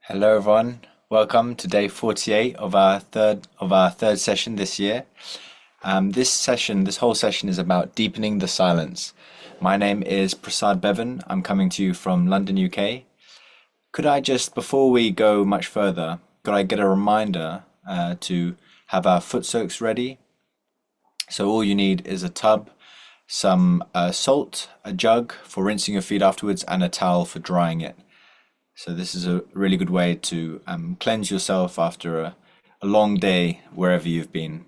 Hello everyone. Welcome to day 48 of our third session this year. This whole session is about deepening the silence. My name is Prasad Bevan. I'm coming to you from London, UK. Could I just, before we go much further, could I get a reminder to have our foot soaks ready? So all you need is a tub, some salt, a jug for rinsing your feet afterwards, and a towel for drying it. So this is a really good way to cleanse yourself after a long day wherever you've been.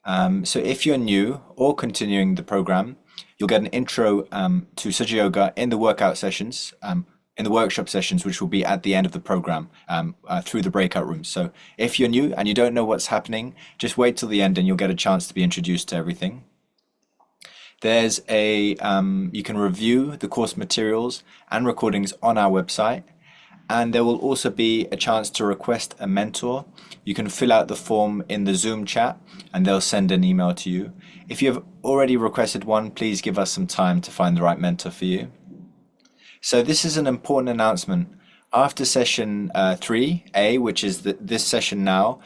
So if you're new or continuing the program, you'll get an intro to Sahaja Yoga in the workout sessions, in the workshop sessions, which will be at the end of the program through the breakout rooms. So if you're new and you don't know what's happening, just wait till the end and you'll get a chance to be introduced to everything. There's you can review the course materials and recordings on our website, and there will also be a chance to request a mentor. You can fill out the form in the Zoom chat and they'll send an email to you. If you have already requested one, please give us some time to find the right mentor for you. So this is an important announcement. After session 3A, which is this session now,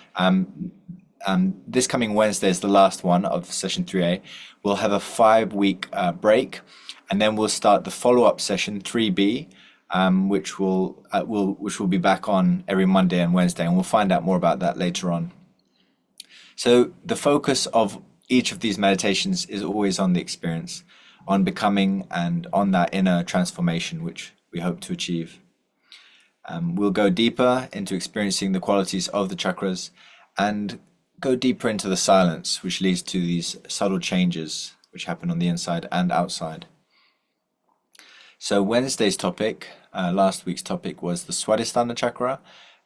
this coming Wednesday is the last one of session 3A. We'll have a 5-week break, and then we'll start the follow-up session 3B, which will be back on every Monday and Wednesday, and we'll find out more about that later on. So the focus of each of these meditations is always on the experience, on becoming, and on that inner transformation which we hope to achieve. We'll go deeper into experiencing the qualities of the chakras and go deeper into the silence, which leads to these subtle changes which happen on the inside and outside. So Wednesday's topic, last week's topic, was the Swadhisthana chakra,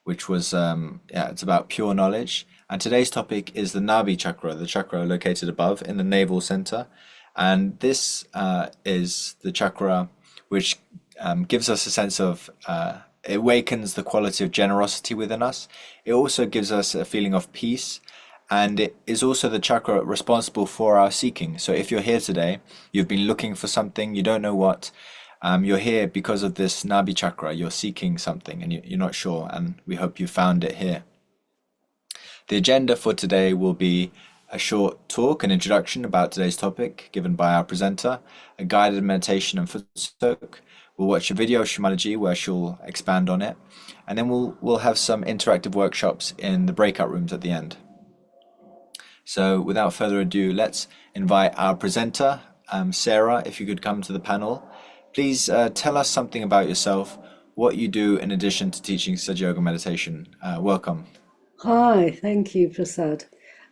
which was, it's about pure knowledge. And today's topic is the Nabhi chakra, the chakra located above in the navel center. And this is the chakra which gives us a sense of, it awakens the quality of generosity within us. It also gives us a feeling of peace. And it is also the chakra responsible for our seeking. So if you're here today, you've been looking for something, you don't know what, you're here because of this Nabhi chakra, you're seeking something and you're not sure, and we hope you found it here. The agenda for today will be a short talk, an introduction about today's topic given by our presenter, a guided meditation and foot soak. We'll watch a video of Shri Mataji where she'll expand on it, and then we'll have some interactive workshops in the breakout rooms at the end. So without further ado, let's invite our presenter, Sarah, if you could come to the panel. Please tell us something about yourself, what you do in addition to teaching Sahaja Yoga meditation. Welcome. Hi, thank you, Prasad.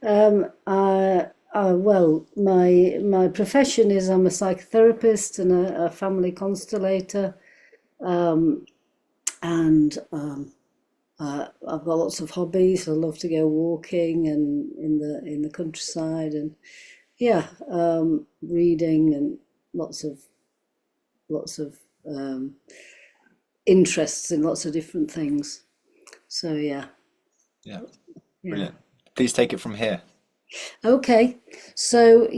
Well, my profession is I'm a psychotherapist and a family constellator, and I've got lots of hobbies. I love to go walking and in the countryside, and reading, and lots of interests in lots of different things. So Yeah, yeah. brilliant. Please take it from here. Okay. So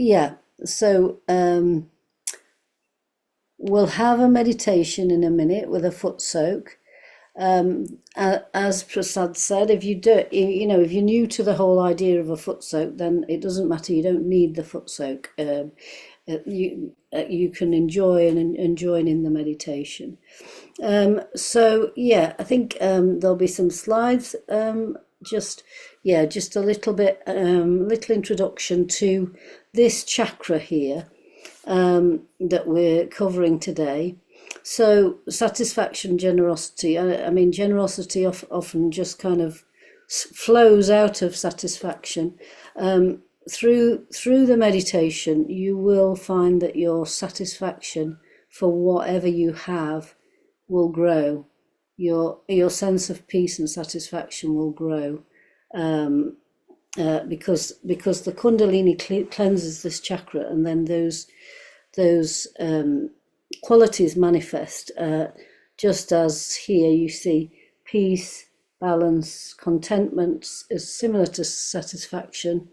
we'll have a meditation in a minute with a foot soak. As Prasad said, if if you're new to the whole idea of a foot soak, then it doesn't matter. You don't need the foot soak. You can enjoy and join in the meditation. I think there'll be some slides. Just a little bit, little introduction to this chakra here that we're covering today. So satisfaction, generosity. I mean, generosity often just kind of flows out of satisfaction. Through the meditation, you will find that your satisfaction for whatever you have will grow. Your sense of peace and satisfaction will grow, because the Kundalini cleanses this chakra, and then those qualities manifest, just as here you see peace, balance, contentment is similar to satisfaction,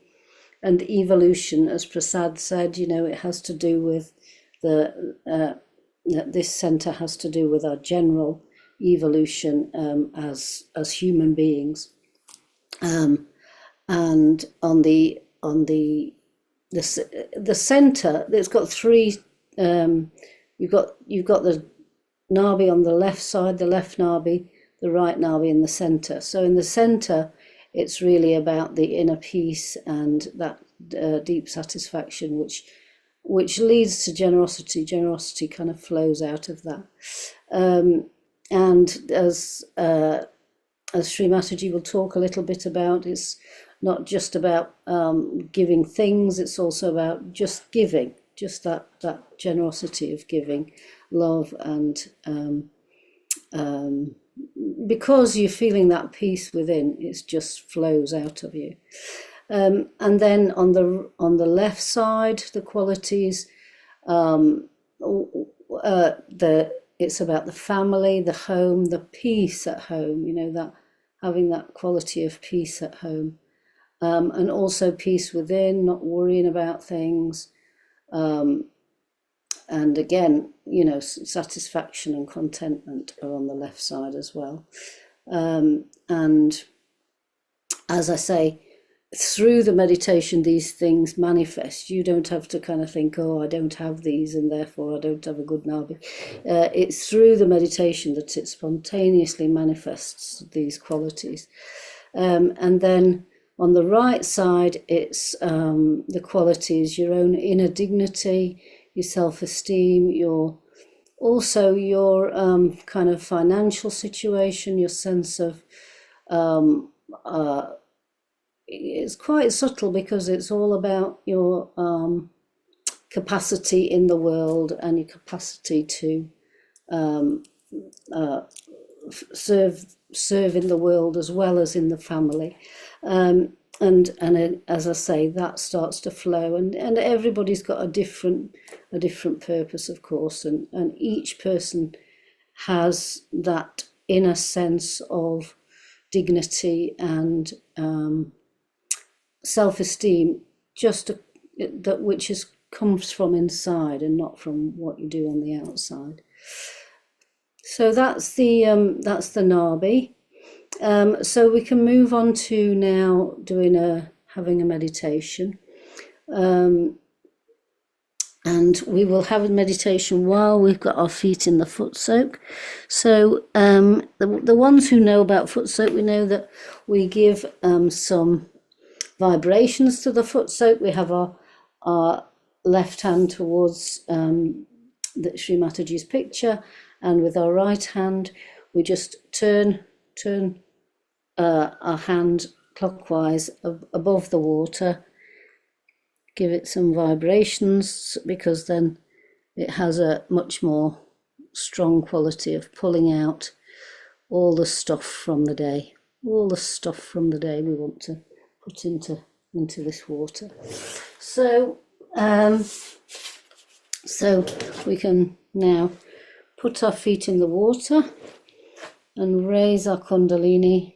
and evolution, as Prasad said, it has to do with the this center has to do with our general evolution as human beings. And on the center, it's got three. You've got the Nabhi on the left side, the left Nabhi, the right Nabhi in the center. So in the center, it's really about the inner peace and that deep satisfaction, which leads to generosity. Generosity kind of flows out of that. And as Shri Mataji will talk a little bit about, it's not just about giving things, it's also about just giving, just that generosity of giving, love, and because you're feeling that peace within, it just flows out of you. And then on the left side, the qualities, it's about the family, the home, the peace at home. That having that quality of peace at home, and also peace within, not worrying about things. And again, satisfaction and contentment are on the left side as well. And as I say, through the meditation, these things manifest. You don't have to kind of think, oh, I don't have these and therefore I don't have a good Nabhi. It's through the meditation that it spontaneously manifests these qualities. And then on the right side, it's the qualities, your own inner dignity, your self-esteem, your kind of financial situation, your sense of it's quite subtle because it's all about your capacity in the world and your capacity to serve in the world as well as in the family. And as I say, that starts to flow, and everybody's got a different purpose, of course, and each person has that inner sense of dignity and self-esteem, that which comes from inside and not from what you do on the outside. So that's the Nabhi. So we can move on to now having a meditation, and we will have a meditation while we've got our feet in the foot soak. So the ones who know about foot soak, we know that we give some vibrations to the foot soak. We have our left hand towards the Shri Mataji's picture, and with our right hand we just turn our hand clockwise above the water, give it some vibrations, because then it has a much more strong quality of pulling out all the stuff from the day. All the stuff from the day we want to put into this water. So we can now put our feet in the water and raise our Kundalini.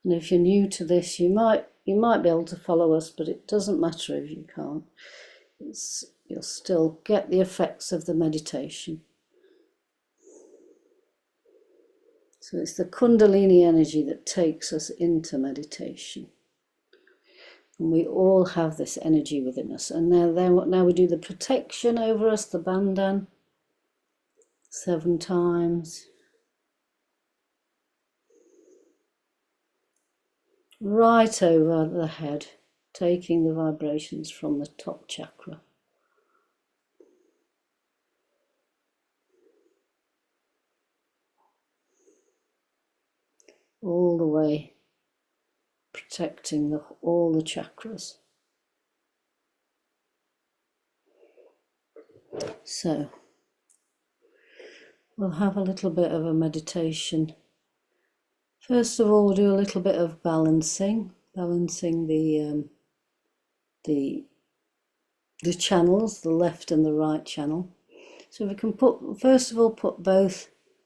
And if you're new to this, you might be able to follow us, but it doesn't matter if you can't. You'll still get the effects of the meditation. So it's the Kundalini energy that takes us into meditation. And we all have this energy within us. And now we do the protection over us, the bandhan, 7 times. Right over the head, taking the vibrations from the top chakra. All the way, protecting all the chakras. So we'll have a little bit of a meditation. First of all, we'll do a little bit of balancing the channels, the left and the right channel. So we can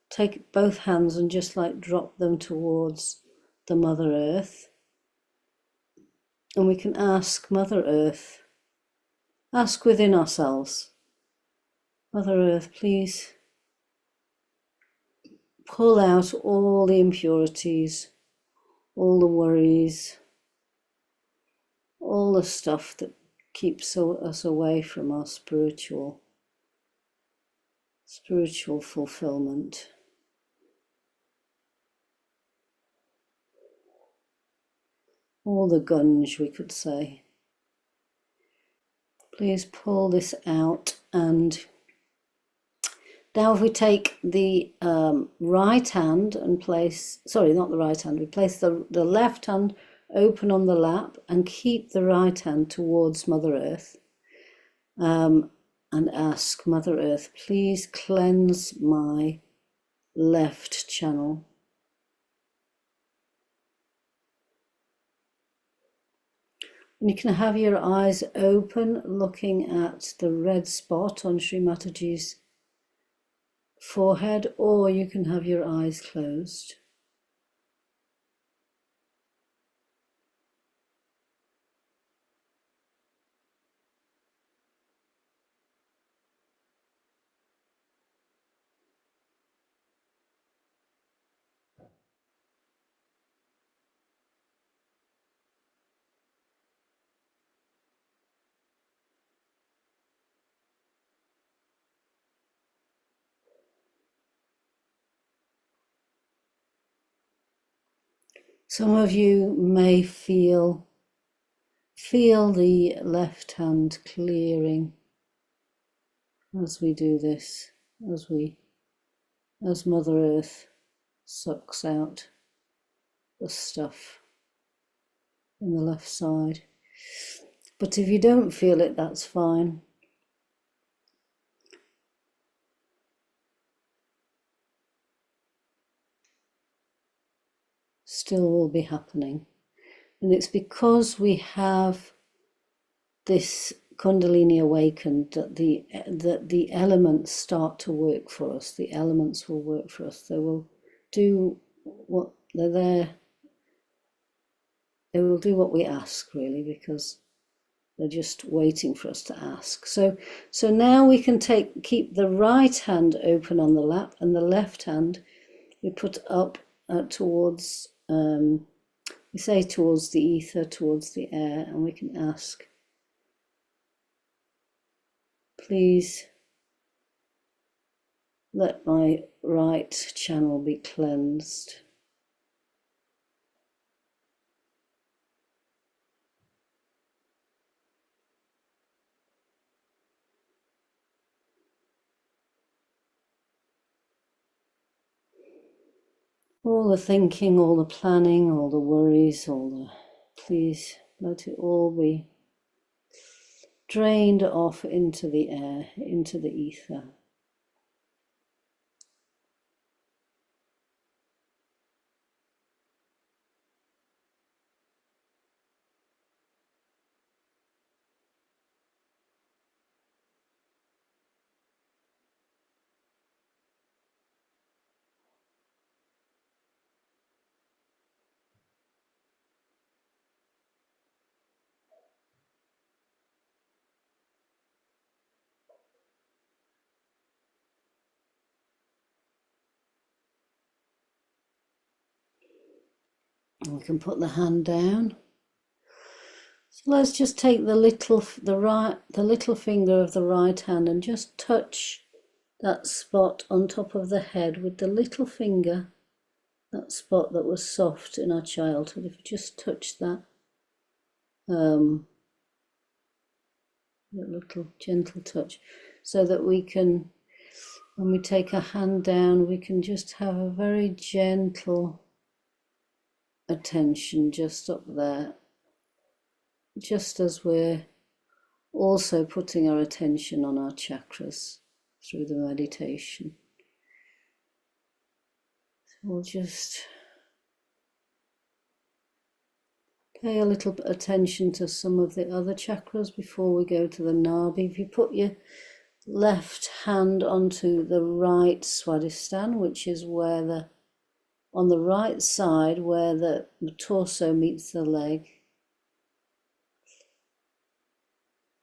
take both hands and just like drop them towards the Mother Earth. And we can ask Mother Earth ask within ourselves, Mother Earth, please pull out all the impurities, all the worries, all the stuff that keeps us away from our spiritual fulfillment. All the gunge, we could say. Please pull this out. And now if we take the right hand and place, sorry, not the right hand, we place the left hand open on the lap and keep the right hand towards Mother Earth, and ask Mother Earth, please cleanse my left channel. And you can have your eyes open, looking at the red spot on Shri Mataji's forehead, or you can have your eyes closed. Some of you may feel the left hand clearing as we do this, as Mother Earth sucks out the stuff in the left side. But if you don't feel it, that's fine. Still will be happening. And it's because we have this Kundalini awakened that the elements start to work for us. The elements will work for us. They will do what they're there. They will do what we ask, really, because they're just waiting for us to ask. So now we can keep the right hand open on the lap, and the left hand we put up towards, we say towards the ether, towards the air, and we can ask, please let my right channel be cleansed. All the thinking, all the planning, all the worries, please let it all be drained off into the air, into the ether. And we can put the hand down. So let's just take the little finger of the right hand and just touch that spot on top of the head with the little finger, that spot that was soft in our childhood. If you just touch that, that little gentle touch, so that we can, when we take our hand down, we can just have a very gentle attention just up there, just as we're also putting our attention on our chakras through the meditation. So we'll just pay a little bit attention to some of the other chakras before we go to the Nabhi. If you put your left hand onto the right Swadhisthana, which is where on the right side where the torso meets the leg,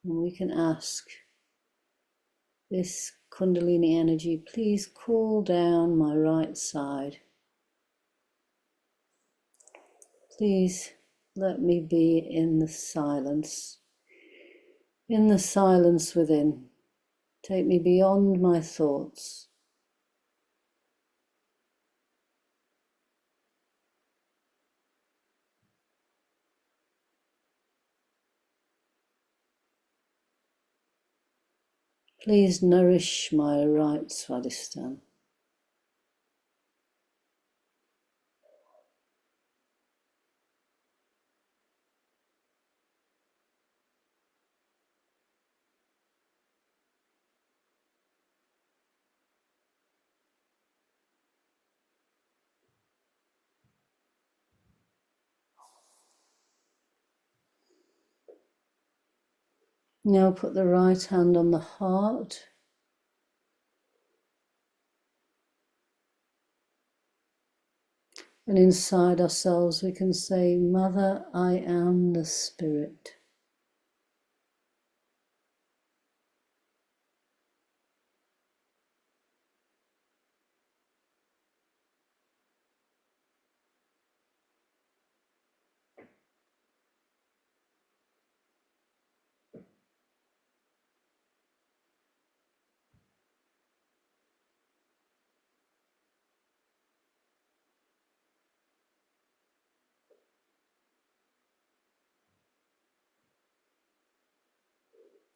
And we can ask this Kundalini energy, please cool down my right side. Please let me be in the silence within. Take me beyond my thoughts. Please nourish my right Swadhisthana. Now put the right hand on the heart. And inside ourselves we can say, Mother, I am the Spirit.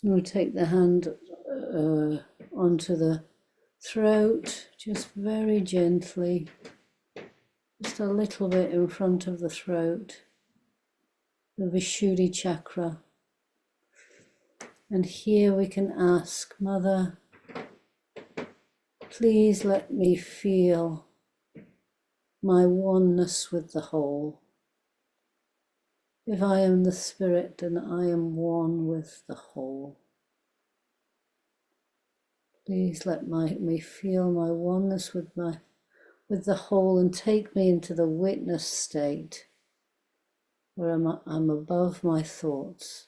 We take the hand onto the throat, just very gently, just a little bit in front of the throat, the Vishuddhi chakra. And here we can ask, Mother, please let me feel my oneness with the whole. If I am the Spirit, then I am one with the whole. Please let me feel my oneness with the whole, and take me into the witness state where I'm above my thoughts.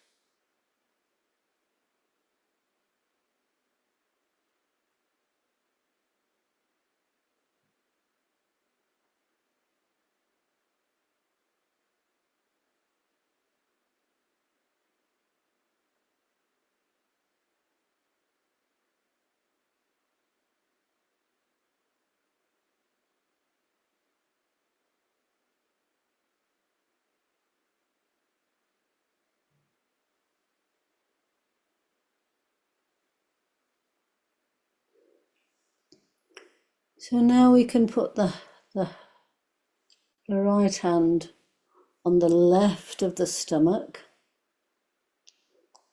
So now we can put the right hand on the left of the stomach.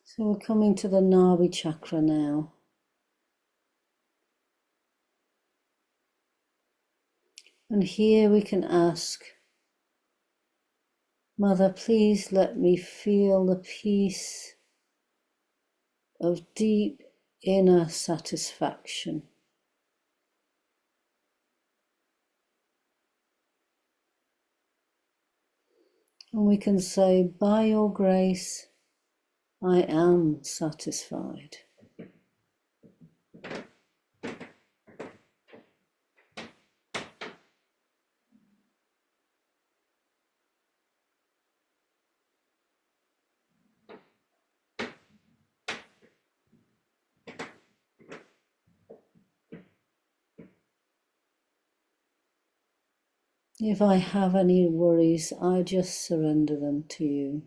So we're coming to the Nabhi chakra now. And here we can ask, Mother, please let me feel the peace of deep inner satisfaction. And we can say, by your grace, I am satisfied. If I have any worries, I just surrender them to you.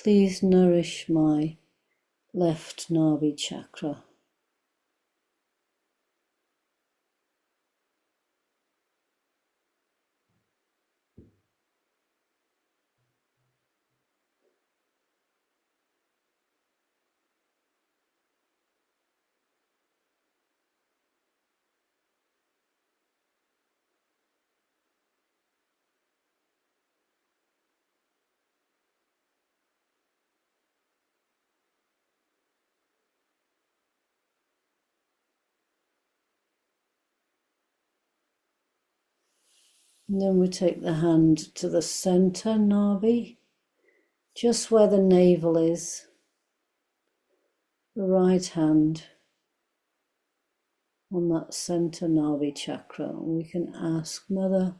Please nourish my left Nabhi chakra. And then we take the hand to the center Nabhi, just where the navel is, the right hand on that center Nabhi chakra. And we can ask, Mother,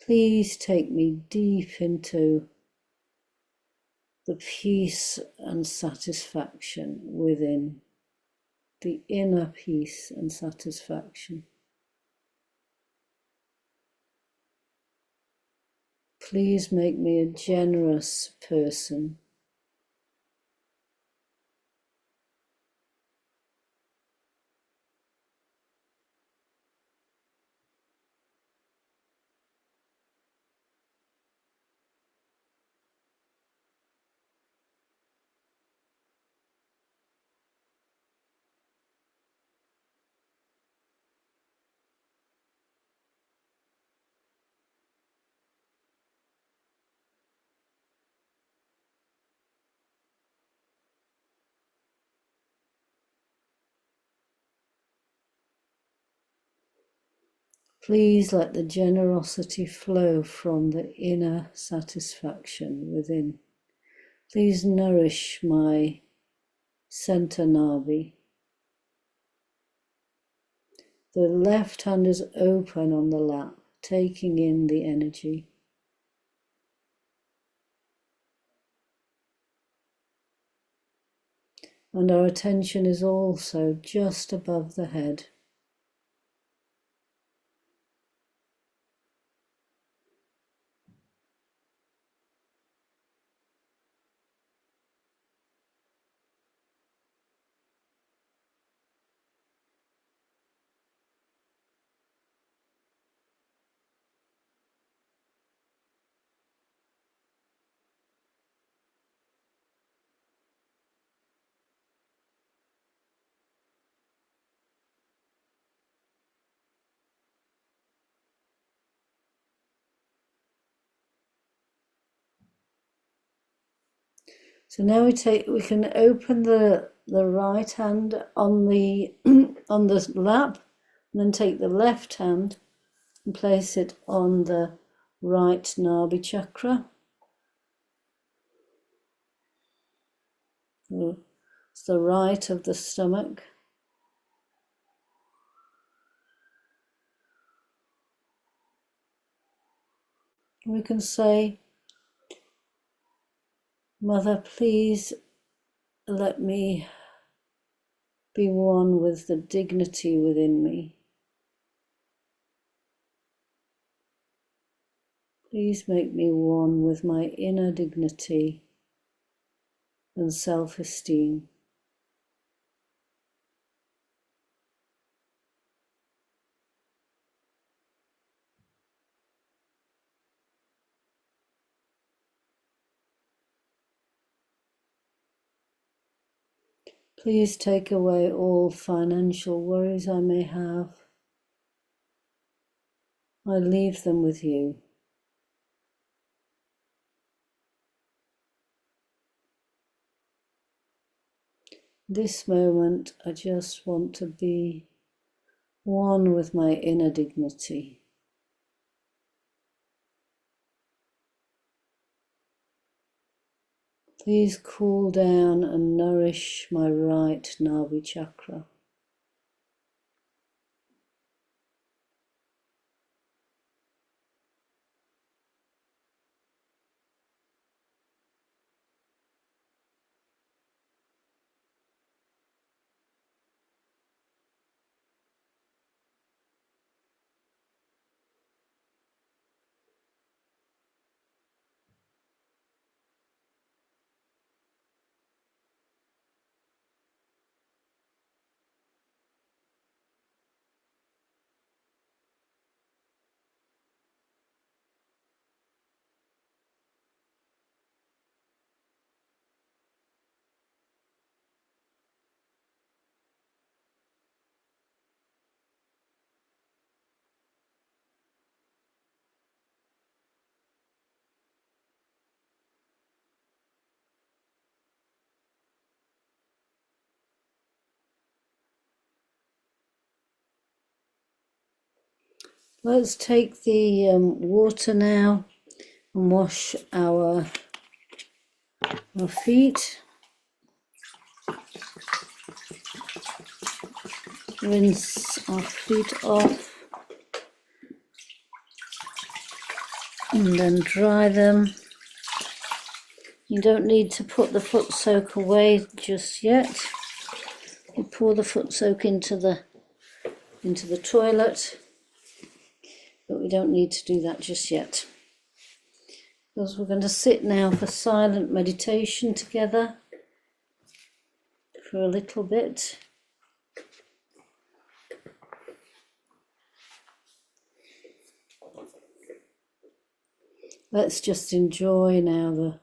please take me deep into the peace and satisfaction within, the inner peace and satisfaction. Please make me a generous person. Please let the generosity flow from the inner satisfaction within. Please nourish my center Nabhi. The left hand is open on the lap, taking in the energy. And our attention is also just above the head. So now we can open the right hand on the on the lap, and then take the left hand and place it on the right Nabhi chakra. It's the right of the stomach. We can say, Mother, please let me be one with the dignity within me. Please make me one with my inner dignity and self-esteem. Please take away all financial worries I may have. I leave them with you. This moment, I just want to be one with my inner dignity. Please cool down and nourish my right Nabhi chakra. Let's take the water now and wash our feet. Rinse our feet off and then dry them. You don't need to put the foot soak away just yet. You pour the foot soak into the toilet, but we don't need to do that just yet, because we're going to sit now for silent meditation together for a little bit. Let's just enjoy now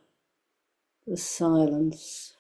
the silence.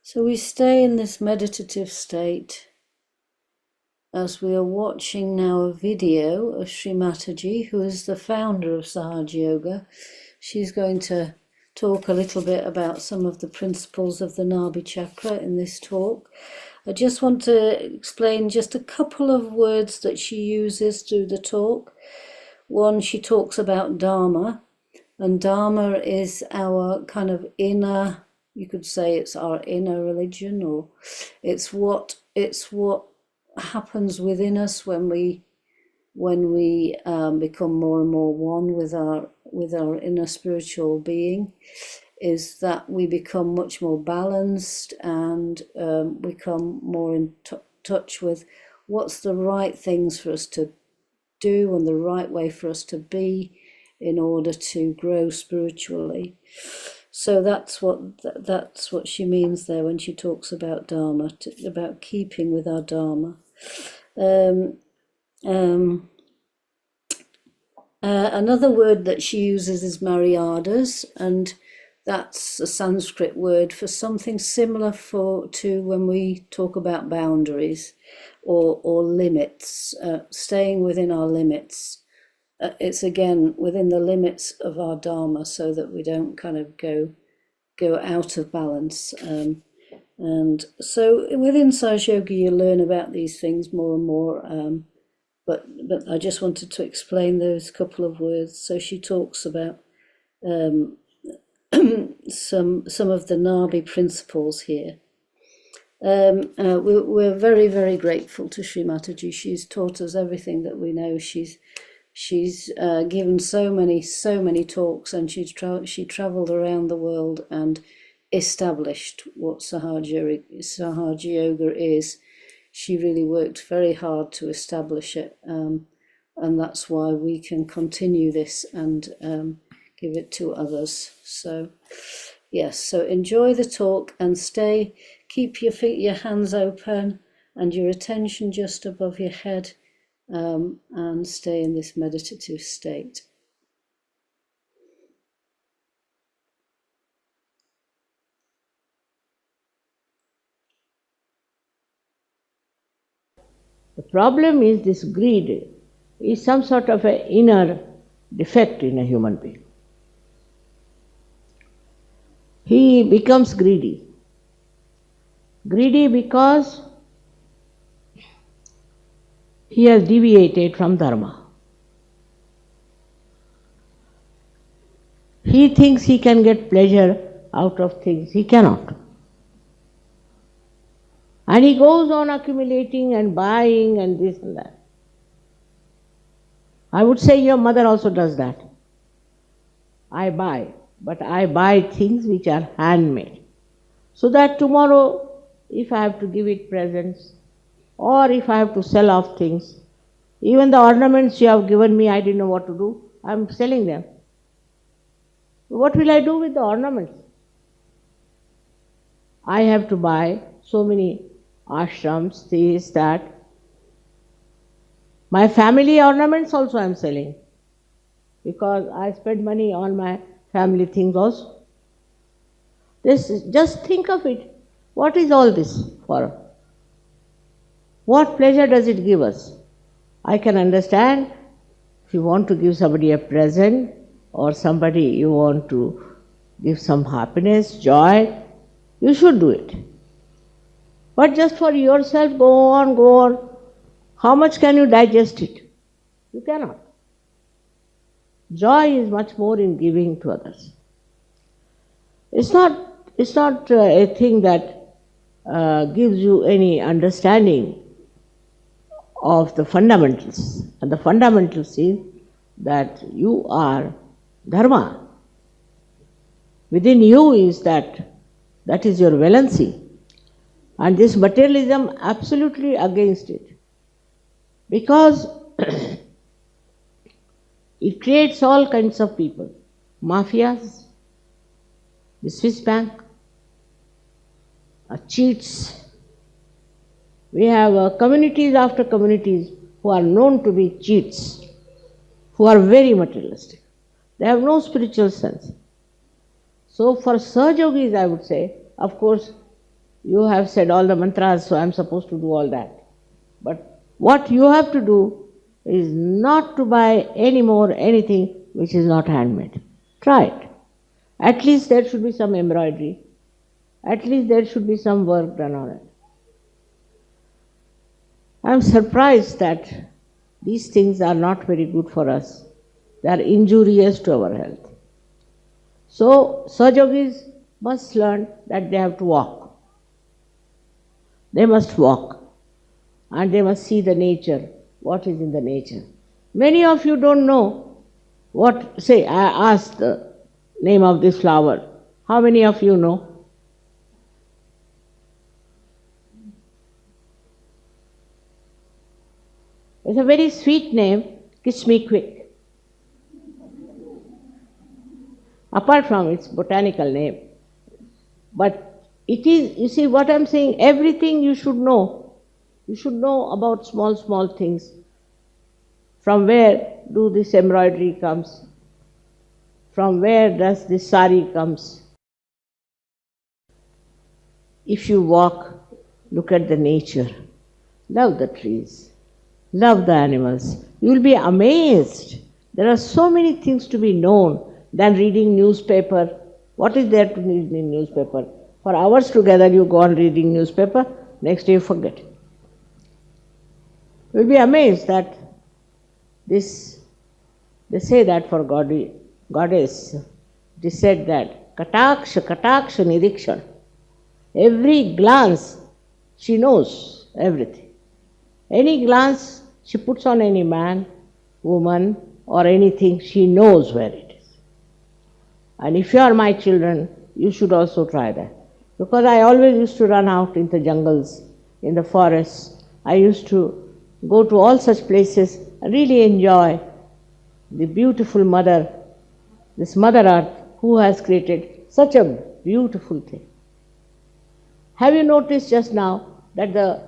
So we stay in this meditative state as we are watching now a video of Shri Mataji, who is the founder of Sahaja Yoga. She's going to talk a little bit about some of the principles of the Nabhi chakra in this talk. I just want to explain just a couple of words that she uses through the talk. One, she talks about Dharma, and Dharma is our kind of inner, you could say it's our inner religion, or it's what happens within us when we become more and more one with our inner spiritual being, is that we become much more balanced and become more in touch with what's the right things for us to do and the right way for us to be in order to grow spiritually. So that's what she means there when she talks about Dharma, about keeping with our Dharma. Another word that she uses is Maryadas, and that's a Sanskrit word for something similar to when we talk about boundaries or limits, staying within our limits. It's again within the limits of our Dharma, so that we don't kind of go out of balance. And so within Sahaja Yoga you learn about these things more and more. But I just wanted to explain those couple of words. So she talks about some of the Nabhi principles here. We're very, very grateful to Shri Mataji. She's taught us everything that we know. She's given so many talks, and she travelled around the world and established what Sahaja Yoga is. She really worked very hard to establish it, and that's why we can continue this and give it to others. So yes, so enjoy the talk and keep your hands open and your attention just above your head, and stay in this meditative state. The problem is this greed is some sort of an inner defect in a human being. He becomes greedy. Greedy because he has deviated from Dharma. He thinks he can get pleasure out of things he cannot. And he goes on accumulating and buying and this and that. I would say your mother also does that. I buy, but I buy things which are handmade. So that tomorrow, if I have to give it presents, or if I have to sell off things, even the ornaments you have given me, I didn't know what to do, I'm selling them. What will I do with the ornaments? I have to buy so many ashrams, this, that. My family ornaments also I am selling, because I spend money on my family things also. Just think of it. What is all this for? What pleasure does it give us? I can understand if you want to give somebody a present, or somebody you want to give some happiness, joy, you should do it. But just for yourself, go on, go on. How much can you digest it? You cannot. Joy is much more in giving to others. It's not a thing that gives you any understanding of the fundamentals. And the fundamentals is that you are dharma. Within you is that is your valency. And this materialism, absolutely against it. Because it creates all kinds of people. Mafias, the Swiss bank, cheats. We have communities after communities who are known to be cheats, who are very materialistic. They have no spiritual sense. So for Sahaja Yogis, I would say, of course, you have said all the mantras, so I am supposed to do all that. But what you have to do is not to buy any more anything which is not handmade. Try it. At least there should be some embroidery. At least there should be some work done on it. I am surprised that these things are not very good for us. They are injurious to our health. So, Sahaja Yogis must learn that they have to walk. They must walk. And they must see the nature, what is in the nature. Many of you don't know what, say, I asked the name of this flower. How many of you know? It's a very sweet name, Kiss Me Quick. Apart from its botanical name. But it is, you see what I'm saying, everything you should know. You should know about small things. From where do this embroidery comes? From where does this sari comes? If you walk, look at the nature. Love the trees. Love the animals. You will be amazed. There are so many things to be known than reading newspaper. What is there to read in newspaper? For hours together you go on reading newspaper, next day you forget. You will be amazed that this, they say that for goddess, it is said that kataksha nirikshan. Every glance, she knows everything. Any glance she puts on any man, woman, or anything, she knows where it is. And if you are my children, you should also try that. Because I always used to run out in the jungles, in the forests. I used to go to all such places and really enjoy the beautiful mother, this Mother Earth, who has created such a beautiful thing. Have you noticed just now that the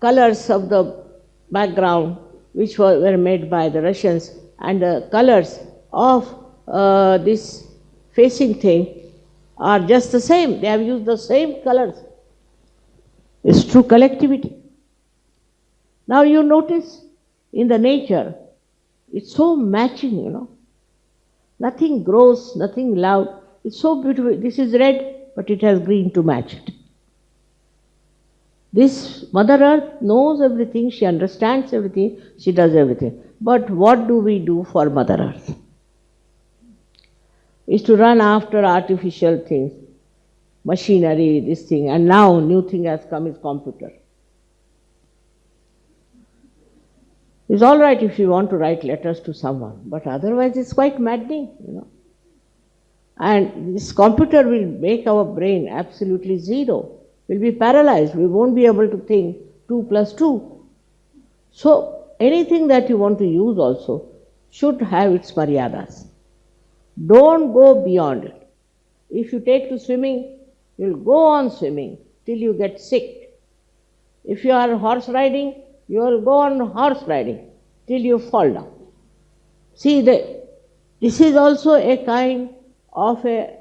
colors of the background, which were made by the Russians, and the colors of this facing thing are just the same. They have used the same colors. It's true collectivity. Now you notice in the nature, it's so matching, you know. Nothing gross, nothing loud. It's so beautiful. This is red, but it has green to match it. This Mother Earth knows everything, she understands everything, she does everything. But what do we do for Mother Earth? Is to run after artificial things, machinery, this thing, and now new thing has come is computer. It's all right if you want to write letters to someone, but otherwise it's quite maddening. And this computer will make our brain absolutely zero. We'll be paralyzed. We won't be able to think 2 plus 2. So anything that you want to use also should have its maryadas. Don't go beyond it. If you take to swimming, you'll go on swimming till you get sick. If you are horse riding, you will go on horse riding till you fall down. See, this is also a kind of a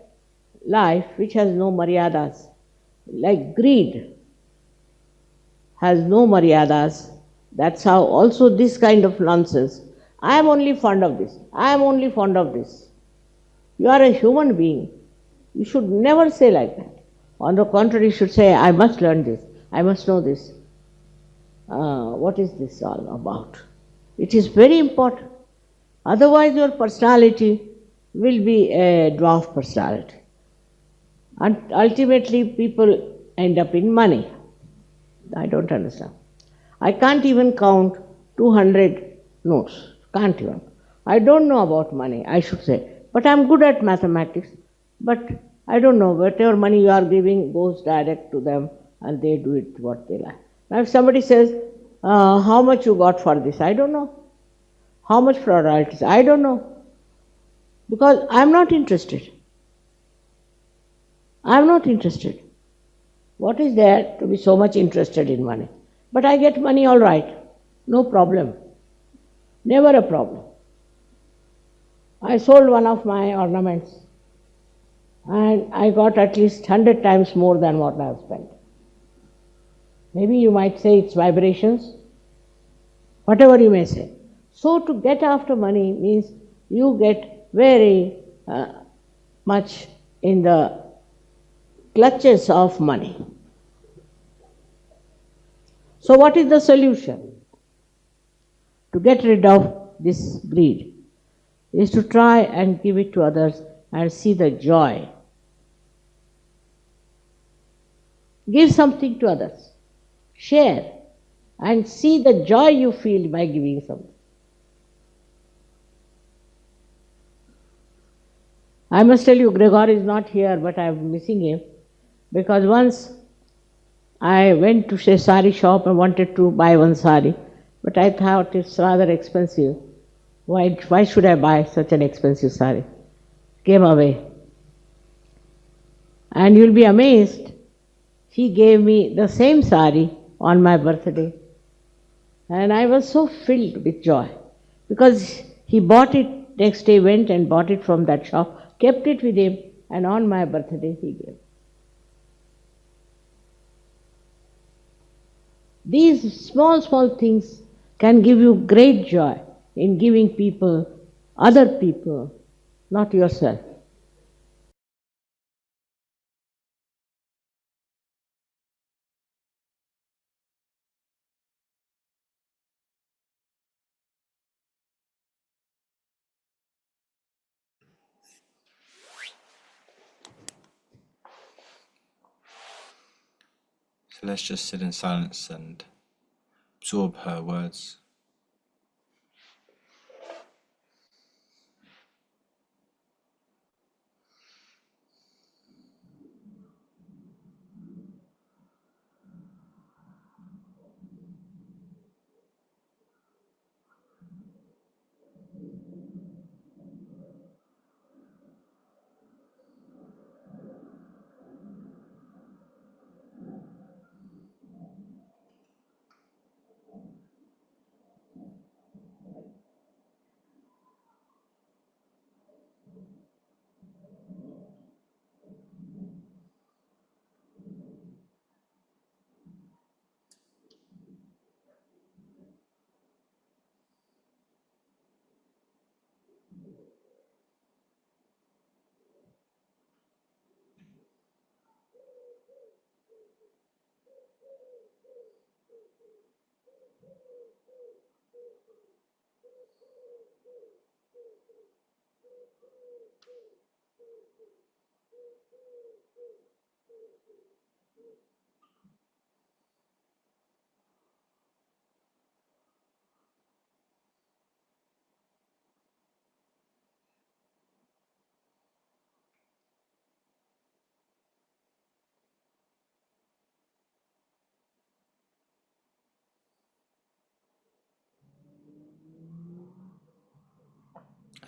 life which has no maryadas. Like greed has no maryadas. That's how also this kind of nonsense. I am only fond of this. I am only fond of this. You are a human being. You should never say like that. On the contrary, you should say, I must learn this. I must know this. What is this all about? It is very important. Otherwise, your personality will be a dwarf personality. And ultimately, people end up in money. I don't understand. I can't even count 200 notes. Can't even. I don't know about money, I should say. But I'm good at mathematics. But I don't know. Whatever money you are giving goes direct to them and they do it what they like. Now, if somebody says, how much you got for this? I don't know. How much for royalties? I don't know. Because I'm not interested. I'm not interested. What is there to be so much interested in money? But I get money all right. No problem. Never a problem. I sold one of my ornaments and I got at least 100 times more than what I have spent. Maybe you might say it's vibrations, whatever you may say. So to get after money means you get very much in the clutches of money. So what is the solution? To get rid of this greed is to try and give it to others and see the joy. Give something to others. Share and see the joy you feel by giving something. I must tell you, Gregor is not here, but I am missing him because once I went to a sari shop and wanted to buy one sari, but I thought it's rather expensive. Why should I buy such an expensive sari? Came away. And you'll be amazed, he gave me the same sari on my birthday. And I was so filled with joy because he bought it, next day went and bought it from that shop, kept it with him, and on my birthday he gave. These small, small things can give you great joy in giving people, other people, not yourself. So let's just sit in silence and absorb her words.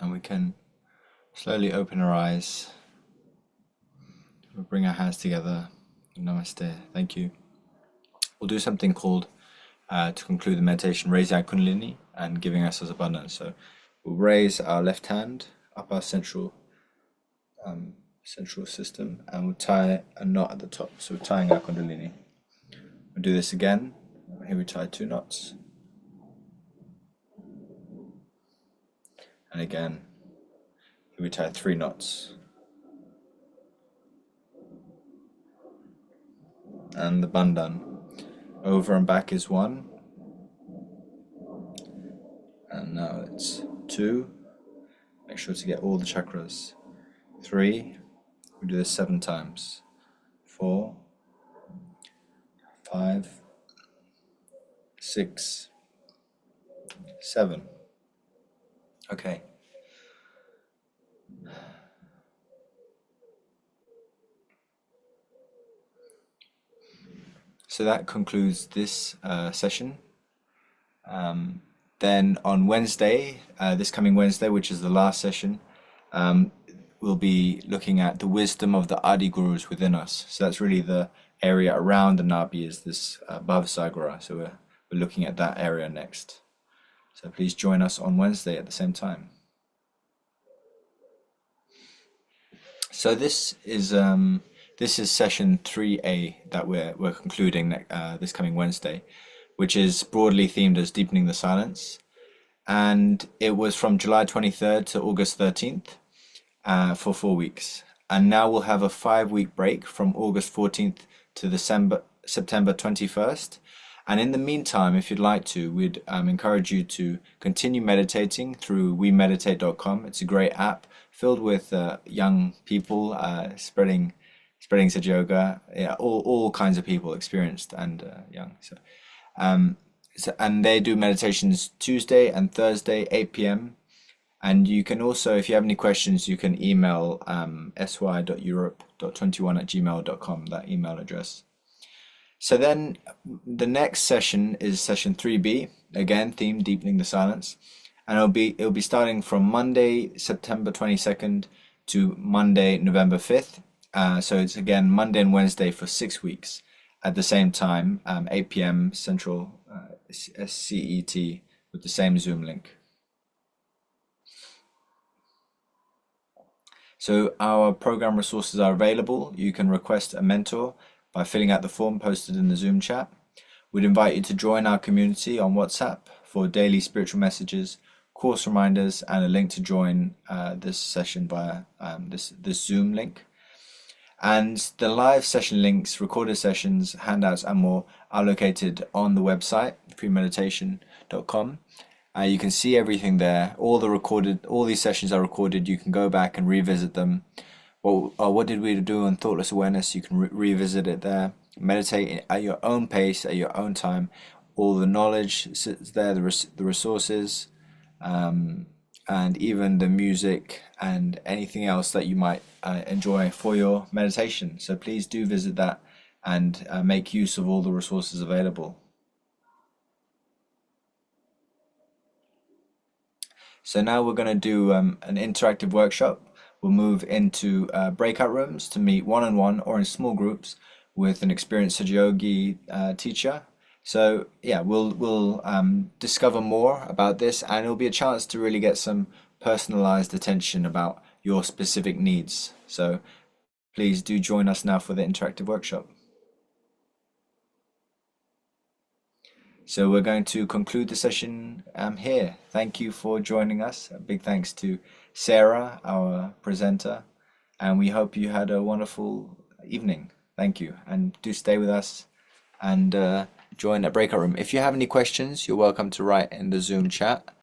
And we can slowly open our eyes. We'll bring our hands together. Namaste. Thank you. We'll do something called, to conclude the meditation, raising our Kundalini and giving ourselves abundance. So we'll raise our left hand up our central system, and we'll tie a knot at the top. So we're tying our Kundalini. We'll do this again. Here we tie 2 knots. And again, here we tie 3 knots. And the bandhan. Over and back is 1. And now it's 2. Make sure to get all the chakras. 3. We do this 7 times. 4, 5, 6, 7. Okay. So that concludes this session. Then on Wednesday, this coming Wednesday, which is the last session, we'll be looking at the wisdom of the Adi Gurus within us. So that's really the area around the Nabhi, is this Bhavasagara. So we're looking at that area next. So please join us on Wednesday at the same time. So this is session 3A that we're concluding this coming Wednesday, which is broadly themed as deepening the silence, and it was from July 23rd to August 13th for 4 weeks. And now we'll have a 5-week break from August 14th to September 21st. And in the meantime, if you'd like to, we'd encourage you to continue meditating through wemeditate.com. It's a great app filled with young people spreading Sahaja Yoga. Yeah, all kinds of people, experienced and young. And they do meditations Tuesday and Thursday, 8 p.m. And you can also, if you have any questions, you can email sy.europe.21@gmail.com, that email address. So then the next session is session 3B, again themed deepening the silence, and it'll be starting from Monday, September 22nd to Monday, November 5th. So it's again Monday and Wednesday for 6 weeks at the same time, 8 p.m. Central CET, with the same Zoom link. So our program resources are available. You can request a mentor by filling out the form posted in the Zoom chat. We'd invite you to join our community on WhatsApp for daily spiritual messages, course reminders, and a link to join this session via this Zoom link. And the live session links, recorded sessions, handouts, and more are located on the website, freemeditation.com. You can see everything there. All these sessions are recorded. You can go back and revisit them. What did we do on thoughtless awareness? You can revisit it there. Meditate at your own pace, at your own time. All the knowledge sits there, the resources, and even the music and anything else that you might enjoy for your meditation. So please do visit that and make use of all the resources available. So now we're going to do an interactive workshop. We'll move into breakout rooms to meet one-on-one or in small groups with an experienced Sahaja Yogi teacher. So yeah, we'll discover more about this, and it'll be a chance to really get some personalized attention about your specific needs. So please do join us now for the interactive workshop. So we're going to conclude the session here. Thank you for joining us. A big thanks to Sarah, our presenter, and we hope you had a wonderful evening. Thank you, and do stay with us and join a breakout room. If you have any questions, you're welcome to write in the Zoom chat,